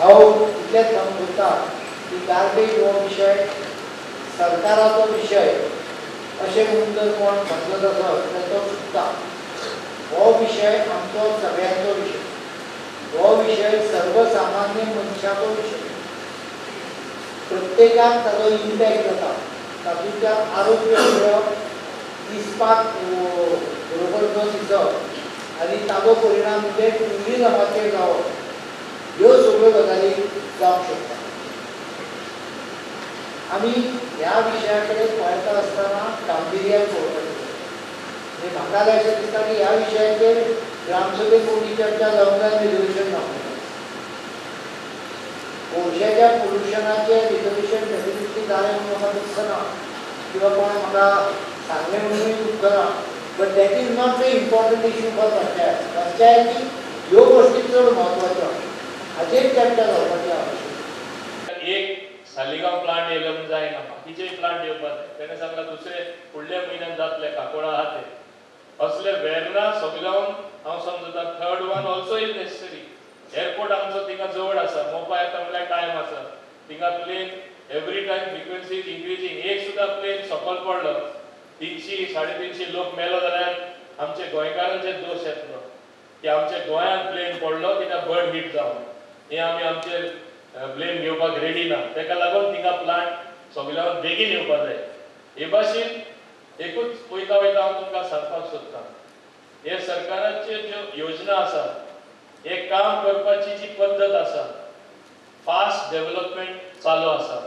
हांव इतलेंच सांगता की गार्बेज हो विशय सरकाराचो विशय अशें म्हणून जर कोण म्हणत आसत जाल्यार तो चुकता. हो विशय आमचो सगळ्यांचो विशय. हो विशय सर्वसामान्य मनशाचो विशय. प्रत्येकाक ताचो इम्पॅक्ट जाता. तातूंतल्यान आरोग्य दिसपाक बरोबर न दिसप आनी ताचो परिणाम म्हणजे ट्युरिजमाचेर जावप, ह्यो सगळ्यो गजाली जावंक शकता. आमी ह्या विशया कडेन पळयता आसतना गांभिर्यान पळोवपाचें. म्हणजे म्हाका अशें दिसता की ह्या विशयाचेर ग्रामसभेत मोठी चर्चा जावंक जाय, रेजोल्युशन जावंक जाय. कोळशाच्या पोल्युशनाचें रेजोल्युशन डेफिनेटली जालें म्हणून म्हाका दिसना किंवा कोण म्हाका सांगलें म्हणूनय दुखना. But that is not the important issue for panchayat. पंचायती ह्यो गोश्टी चड म्हत्वाच्यो, हाचेर चर्चा जावपाची आवश्यक. एक सालिगांव प्लांट येयलो म्हूण जायना, बाकीचे प्लांट येवपाक जाय. तेणें सांगलां दुसरे फुडल्या म्हयन्यात जातले, काकोळा आहा ते. असले वेर्ना सोबिगांव हांव समजता third one also is necessary. Airport आमचो थिंगा जवळ आसा, मोपा येता म्हणल्यार टायम आसा. थिंगा plane every time frequency is increasing. एक सुद्दां प्लेन सकयल पडलो 300-350 लोक मेलो जाल्यार आमचे गोंयकारांचे दोश येतलो की आमच्या गोंयांत प्लेन पडलो कित्याक बर्ड हीट जावन. हे आमी आमचे ब्लेम घेवपाक रेडी ना. ताका लागून थिंगा प्लांट सोबिगांवांत बेगीन येवपाक जाय. हे भाशेन एकूच वयता वयता हांव तुमकां सांगपाक सोदतां, हे सरकाराच्यो ज्यो योजना आसा, हे काम करपाची जी पद्दत आसा, फास्ट डेव्हलपमेंट चालू आसा.